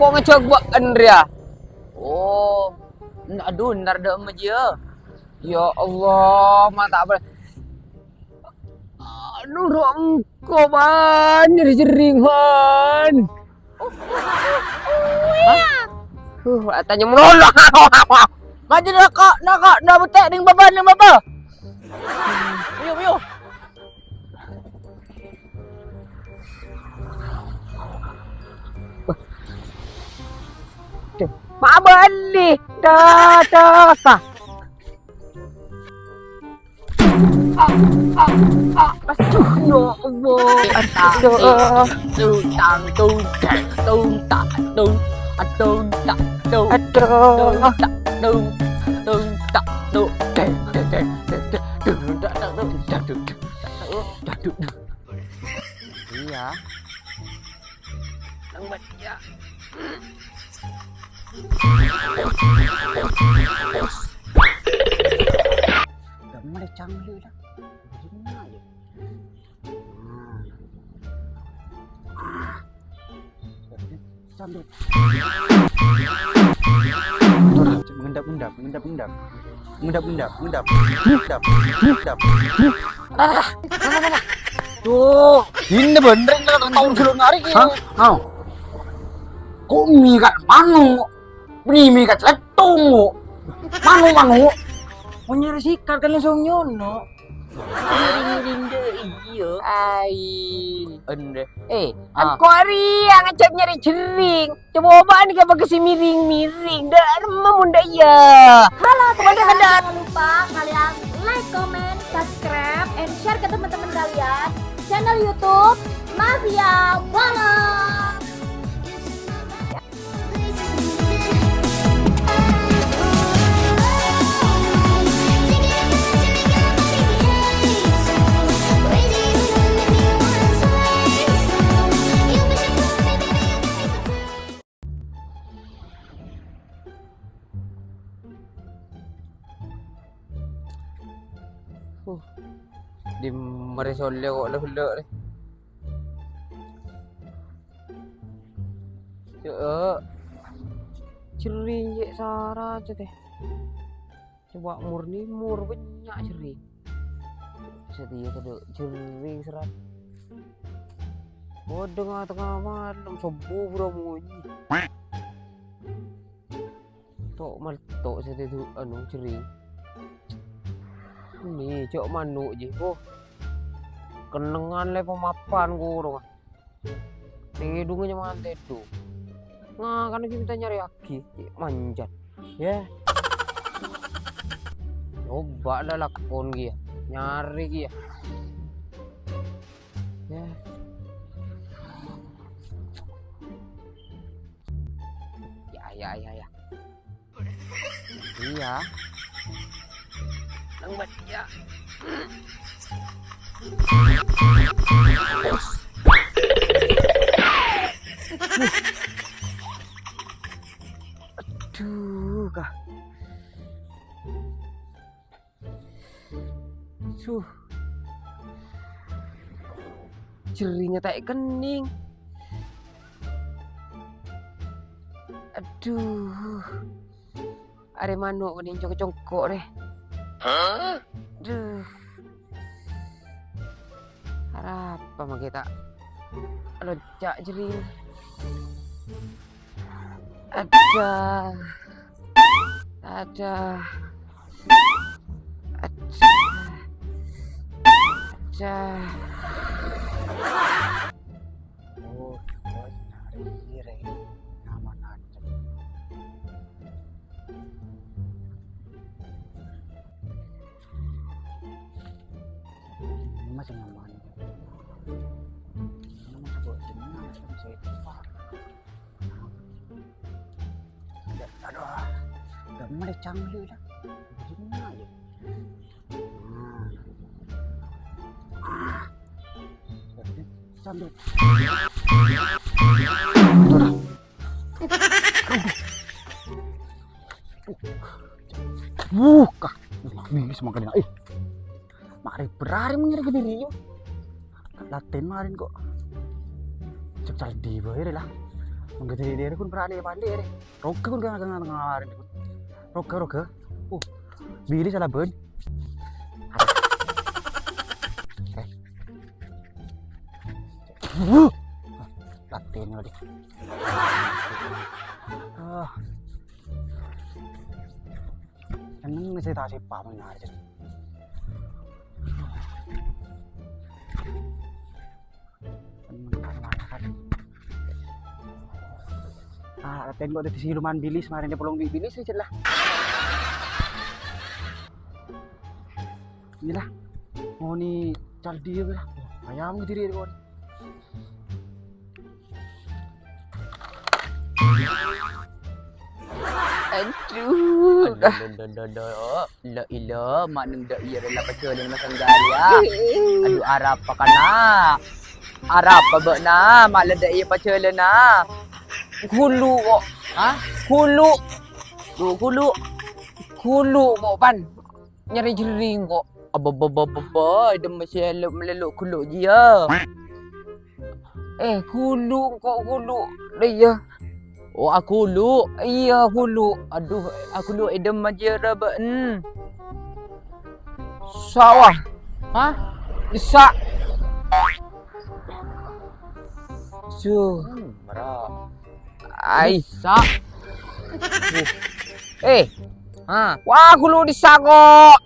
kok ngecoba Andrea. Oh, aduh, ntar dem aja. Ya Allah, mata apa? Aduh, rongko ban, nyeri jering ban. Tanya melolo. Maju dah kok, nak butek ding baba. Ayo. Mak balik dah. Aduh, ya Allah. Iya. Lambat ya. Udah mulai canggih dah. Canggih. Mengendap. Tuh, ini bener tahun sebelum hari ini. Hah? Kok mie kat manu? Mie kat letung. Manu. Oh nyari sikat kan langsung nyono. Miring deh iya. Ende. Aku hari yang ngecek nyari jering. Coba obat nih apa kesi miring. Dah memunda ya. Halo teman-teman, jangan lupa kalian like, comment, subscribe, and share ke teman-teman kalian channel YouTube Mafia Bola. Di Marisolnya kok udah nih. Cering je Sarah aja teh. Coba murni banyak cering. Setia tuh cering serat. Oh tengah malam subuh bro bunyi. Tok maltok setia tu cering. Ini cok manuk je. Oh. Kenengan le pemapan guru. Tidungnya mantet tuh. Nah, kan kita nyari aki, manjat. Ya. Coba dah lakon dia. Nyari dia. Ya. Ya. Iya. Lambat ya. Aduh kah. Jeringnya tak kening. Aduh. Ada manuk ini congkok deh. Aduh. Apa mah kita? Locak jering. Ada. Oh, hari aman aja. Masih aman. Udah mulai canggih dah. Gimana aja. Canggih. Buka. Nih semua kena. Mari berari menyerah ke diri. Latihan kemarin kok. Cek di bayar lah. Enggak jadi dia pun berani pandai deh. Roke pun gak ngawarin. Roke. Billy salah ben. Latin lagi. Seneng nih saya siapa menarik jadi. Latin kok ada di siluman Billy kemarin dia pelong Billy sih lah. Inilah mau nih cari dia lah. Ayam diri dia. Aduh, la ilah, maknang dah ia rela pacar dengan masang gaya. Aduh, arap apa kana? Arap apa na? Malah dah ia pacar na. Kulu kok, Kulu. Tuh, kulu kok pan. Nyari jering kok. Abah, dia masih meleluk kulu dia. Kulu dia. Oh, aku lu. Iya, aku lu. Aduh, aku lu edem aja raban. Sawah. Bisa. Marah. Bisa. Wah, aku lu bisa kok.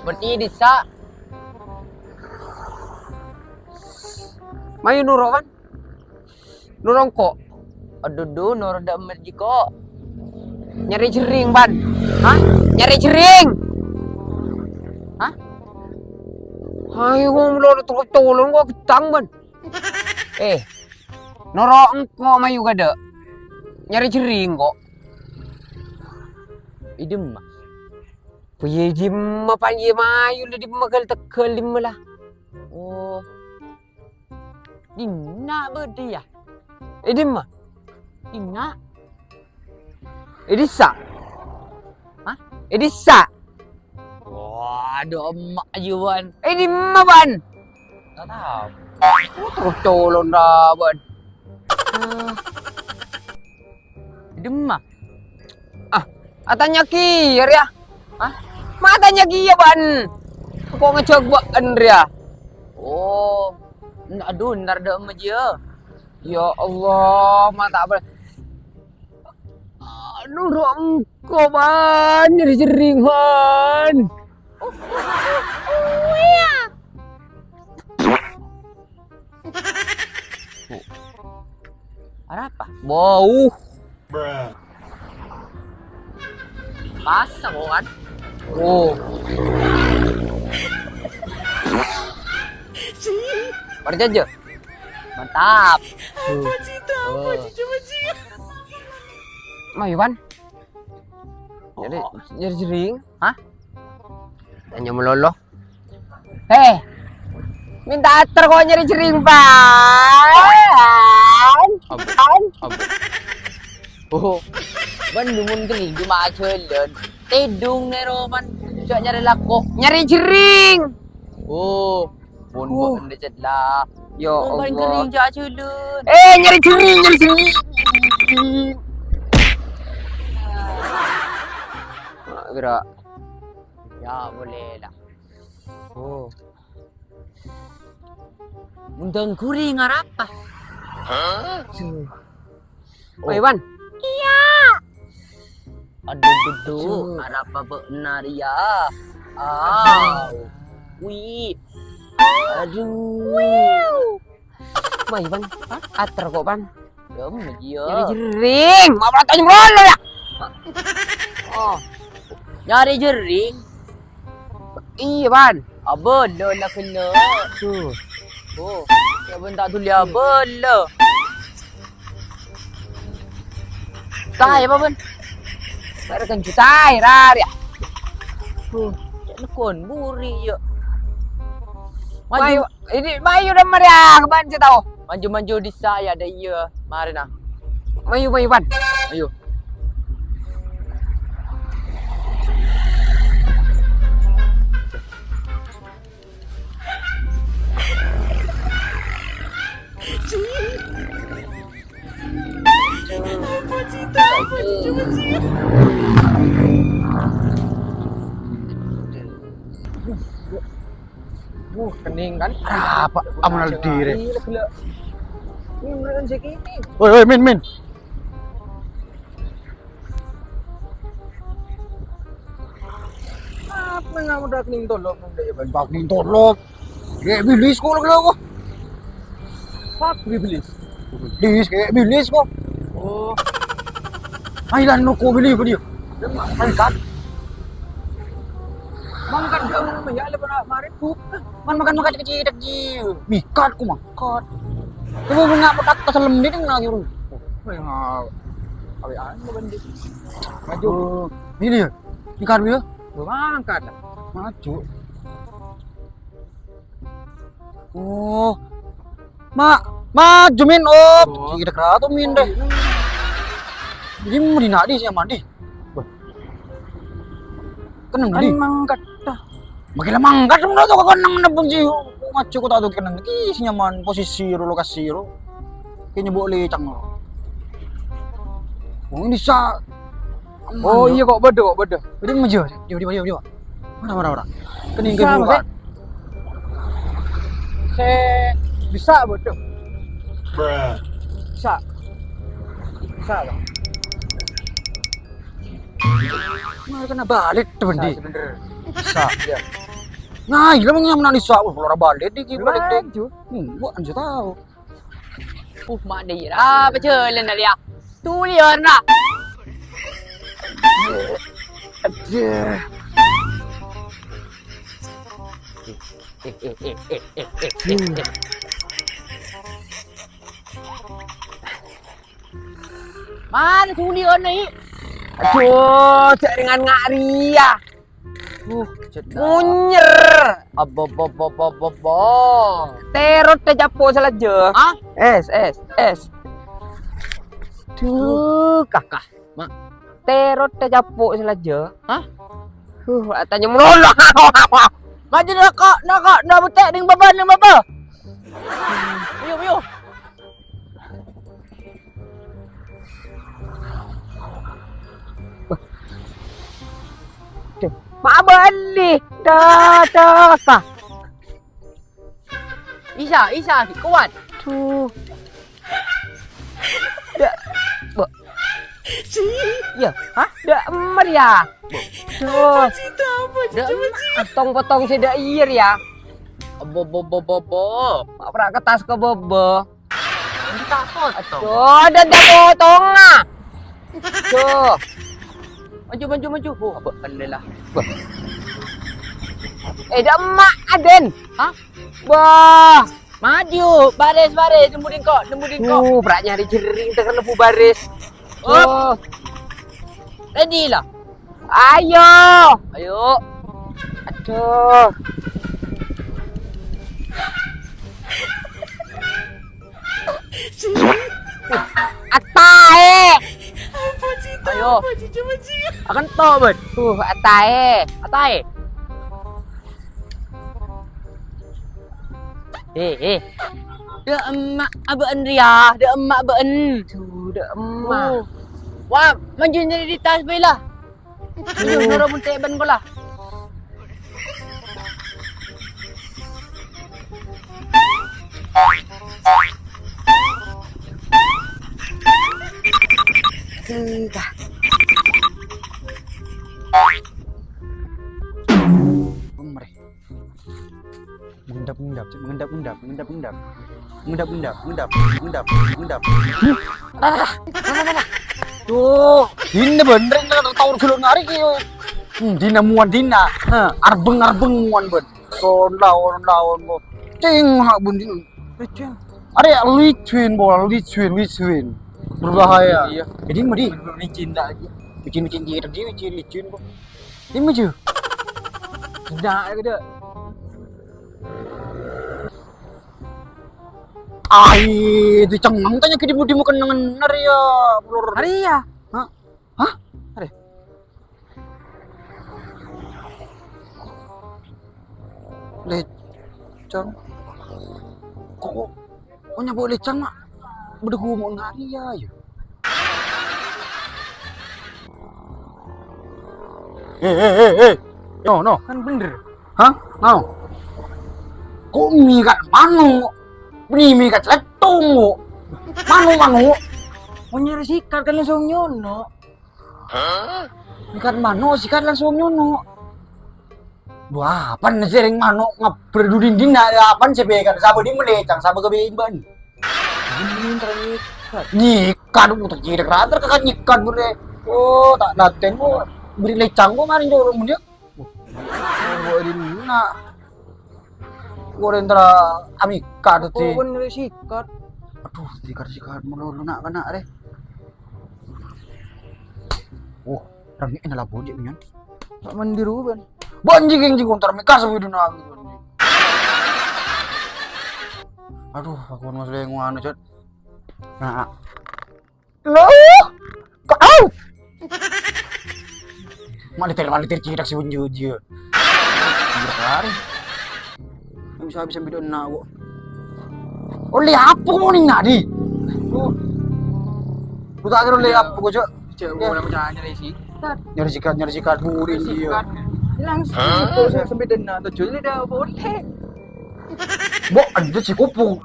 Berarti bisa. Mayu nuro kan? Nurong kok. Aduh, nuro dak merji kok. Nyari jering ban. Nyari jering. Ayo ngomong tolong gua ketang ban. Nuro engko mayu gada. Nyari jering kok. Idem mah. Puye jimma panye mayu le di magal tekelim lah. Oh. Dina berde ya. Edimma. Dina. Edisa. Edisa. Wah, ada emak juan. Edimma ban. Tak tahu. Terus colon dah ban. Edimma. Atanya kir ya. Matanya kia ban. Kok ngecobaan dia? Oh. Aduh, ntar dah aja. Ya Allah, mata apa? Aduh, engkau ban, nyeri jering ban. Iya. Apa? Bau. Pasang kan? Oh. Berjaja. Mantap. Mau Iwan? Jadi jering, Tanya meloloh. Minta ater kok nyari jering, Bang. Oh. Ban dumun geli cuma acelen. Tidung neroman. Cak nyari lako. Nyari jering. Oh. Pun buat anda lah. Ya Allah. Ban kering cak acelen. Nyari jering. Gerak. Ya boleh lah. Oh. Undang kuring apa? Oh, Iwan. Iya. Aduh, apa benar ya? Wih. Aduh. Mai Ban, ater kok Ban. Dia. Nyari jering, mau tanya mulu ya. Nyari jering. Iya Ban. Abelo nak kena. Tuh. Oh, ya bentak tu dia abelo. Tai apa Ben? Ada kan jutai rari. Jangan kon buri ya. Maju, ini maju dah meriah ban saya tahu. Maju di saya ada iya. Mari nah. Maju Ban. Ayo. Kening kan. Apa amunal dire. Ini mereka segini. Woi, Min. Apa yang kamu dah kening tolong nung daya ban? Bak ning tolop. Kayak bilis ko lang ko. Fuck bibilis. Bilis kayak bilis ko. Oh, Ay lan no ko bili ko dia. Ay kan. mangkat kamu mayala pa na marin po. Man makan kecil. Mikat ko makat. Coba nga patak ka sa lemdi ng nagyuro. May nga kawiyaan mo bandi. Maju, Ini ya. Mikat mo ya. mangkat. Maju. Oh. Jumin op. Oh. Kita kerato min deh. Jadi mau dinadi siya mandi. Kenang Kan di. mangkat. Magila mangkat mo na to kakanang nabang si macho ko tato kanang ki siya man posisi ro lokasi ro. Kanya boleh cang. Oh ini sa. Oh iya kok bodoh. Jadi maju. Dia. Mana. Kening ke Bisa, bukan. Mas. Saya bisa bodoh. Bisa. Bisa bang. Mana kena balik tuh bendi. Bener. Sa. Iya. Nah, gila mong yaman ni sa. Wala balik di balik di. Maju. Bukan siya tahu. Mak dia dah berjalan dah dia. Tu dia nak. Aduh. Mana tu dia ni? Aduh, cak dengan ngari ya. Munyer. Abo. Terot te japo salah je. Ah? Es. Tuh, kakak. Mak. Terot te japo salah je. Hah? Tanya menolong. Maju nak butek dengan baba. Ayo. Mak balik. Dah. Isa, kuat. Tuh. Dah. Ya, hah? Dah emar ya. Tuh. Dah potong sedak ir ya. Bobo. Mak pernah ketas ke bobo. Kita potong. Tuh, dah potong ah. Tuh. Maju. Oh, alhamdulillah. Dah emak Aden. Hah? Wah. Maju, baris, nembudin kok. Berat nyari jering tekan lepu baris. Oh. Ready lah. Ayo. Aduh. Atae. Ayo. Akan to bet. Atae. Dah emak abaan Ria, dah emak abaan. Tuh, dah emak. Wah, maju jadi di tas bela. Tuh, nara pun tak ban bola. Dah. Umre. Mengendap. Tuh, ini bener na tahun sulung ngari kiyo. Dina muan dina. Arbeng muan ben. Lawan mo. Cing ha bun din. Are licin bola licin. Berbahaya. Iya. Jadi mudi. Licin dah aja. Bikin dia licin kok. Ini maju. Tidak ada. Ay, di cengang tanya ke di muka nengen Naria. Haria. Hah? Are. Lecang. Kok nyebut lecang mak? Berdegu mau Naria ya. No. Kan bener. Hah? Mau? Kok mikat manu? Beli mikat letung. Manu. Oh nyari sikat kan langsung nyono. Mikat manu sikat langsung nyono. Wah, pan sering manu ngaberdudin dina apan sebekan sabu di melecang sabu kebeimban. Ini terakhir. Nyikat putar jidak rater kakak nyikat bure. Oh, tak naten mo beri lecang ko maring dorong dia. Oh, di mana? Gua rendra amikat Oh ti. bener sikat. Aduh, sikat melulu nak kena deh. Oh, rami ina labo dia nyan. Tak mandiru ban. Banjing yang jigontar mikas widu na. Aduh, aku masih lengo anu cot. Nah. Lo. Kau. Malitir cidak si bunju. Berkari. Bisa video na wo. Oleh apa mo ning nadi? Puta karo oleh apa ko cok? Cek gua macam nyari sikat. Nyari sikat burin dia. Langsung itu saya sampai dana tujuh ini dah boleh. Bo, ada si kupu.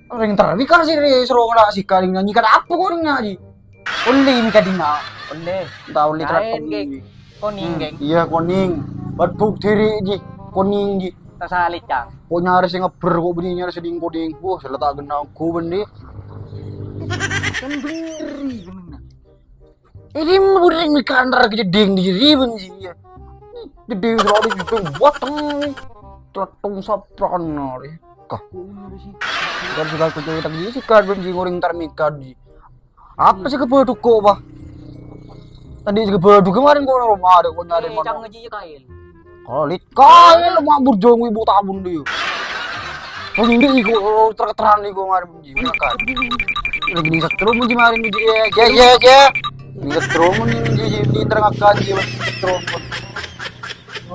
Orang terakhir kan sih seru lah si kaling nyanyi kan apa kau nyanyi? Oleh mi kadina. Boleh. Tahu oleh Kain, terakhir. geng. Koning geng. Iya koning. Batuk diri ji. Koning ji. Tersalit cang. Kau nyari sing ngeber kau beni nyari seding koding. Wah, salah tak kenal kau bendi. Kan beri bener. Ini murid mi kandar kejeding di riben ji. Gede selalu gitu wateng. Tetung sapran ri. Kah. Kan sudah kudu tak ji sikat benji goreng tar mikad ji. Apa sih kepeduk kok, Bah? Tadi juga kepeduk kemarin kau rumah ada kau nyari mana? Cang ngaji kail. Kail mak burjong ibu tabun dia. Oh ini iku terketeran iku kemarin benji. Kan. Lagi ni setrum benji kemarin benji. Ya. Ni setrum benji ni terangkan ji setrum.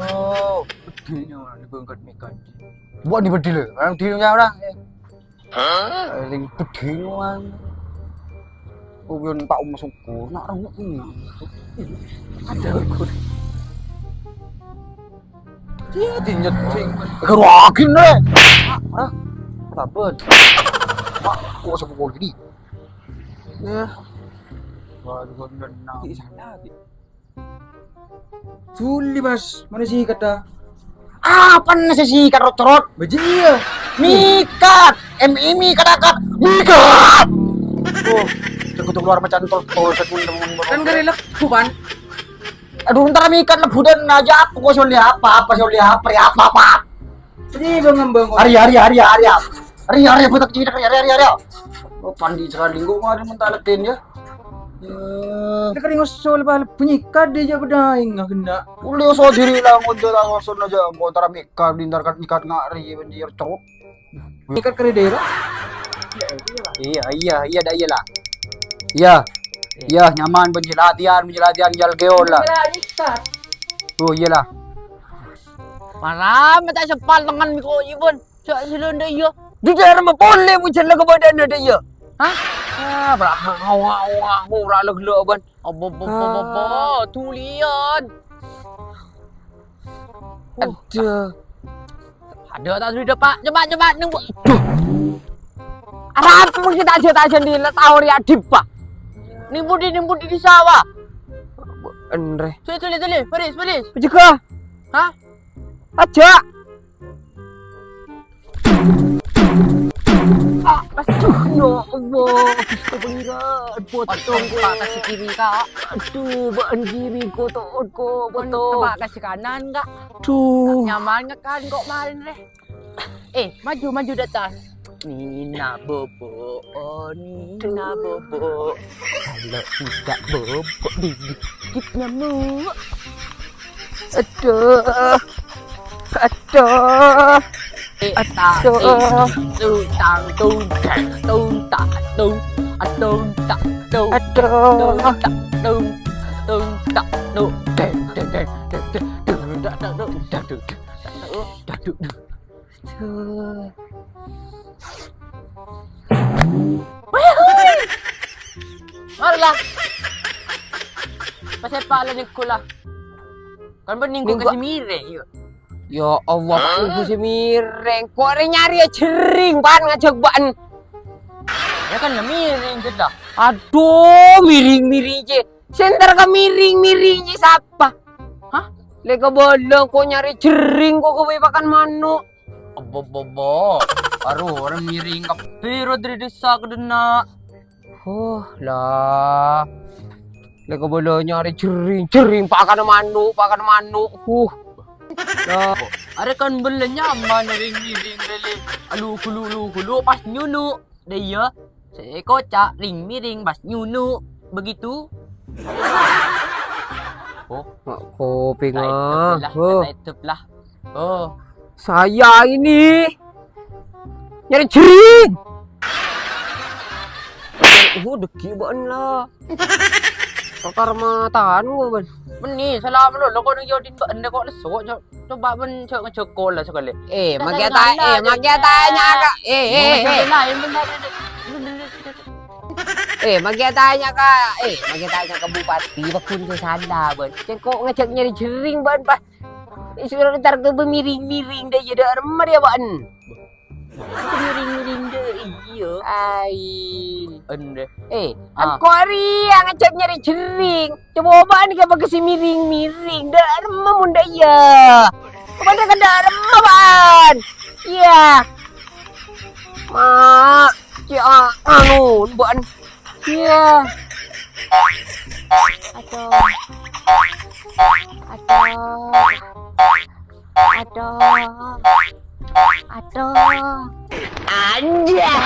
Oh, bedilnya orang dibangkat mikan. Buat ni bedil. Orang bedilnya orang. Ling bedil orang. Oh, biar tak masuk kur. Nak rambut ni. Ada kur. Tinjat sing. Keruakin deh. Ah, takut. Mak, kok sepukul gini. Ya. Waduh, benar. Di sana di. Suli bas, mana sih kata? Apa nasi sikat rot-rot? Bajia. Mikat, katakan mikat. Oh, cukup keluar macam tol sekun teman. Kan garelak kuban. Aduh, ntar mikat lebudan aja apa kau soli apa apa. Jadi bang. Hari putak cidak hari. Oh, pandi sekali gua mau mentaletin ya. Dia kan ngosol bal penyikat dia bedaing nggak kena. Uli so diri lang udah lang so aja mau tara mikat dindarkan mikat ngari bendir cerut. Penyikat kere daerah. Iya lah. Iya, nyaman penjelatian jal geola. Penyikat. Tuh iyalah. Malam tak sepal tangan miko ibon. Cak silon dah iya. Di daerah mah boleh muncul ke badan ada ya. Hah? Ah, berah murah leg-leg ban. Apa tulian. Ada tak sudah Pak? Coba nunggu. Apa pun kita aja sendiri tahu ya adib Pak. Nimbu di sawah. Andre. Tulis. Baris. Juga. Hah? Aja. Ya Allah, kebenaran potong Pak kasih kiri Kak. Aduh, ban kiri ko toot ko Potong Pak kasih kanan Kak. Tuh. Nyaman kan kok marin deh. Maju datang. Nina bobo, Nina bobo. Kalau tidak bobo digigit nyamuk. Aduh. Marilah. Pasal pala ni kula. Kan bening ko kasi mire yo. Ya Allah, aku si miring. Kok ada nyari cering pan ngajak ban. Ya kan lah miring kita. Aduh, miring-miring je. Sentar ke miring-miring je siapa? Hah? Lega bolong kok nyari cering kok kebebakan manuk. Bobo. Baru orang miring kapiro dari desa ke dena. Oh lah. Lega bolong nyari cering pakan manuk. Lah, Ada kan bela nyaman miring rele. Kulu pas nyunu. Dia sekocak ring miring pas nyunu. Begitu. Oh, kopi lah. Oh, Tutup lah. Oh, saya ini nyari cering. Deki ban lah. Kakar matahan gua ban. Meni salah lo kau nak jodin anda kau lesok coba ben cekol lah sekali. Magia tanya kak. Lain benda. Magia tanya ke bupati bakun ke sana ban. Cengkok ngecek nyari jering ban pas. Sudah ntar ke miring dah jadi remah dia ban. Miring deh iya. Anda. Kori yang ngecek nyari jering. Coba ban ke pakai si miring dah remah munda ya. Kepada kada remah ban. Iya. Mak, ya ban. Iya. Aduh. Anjay.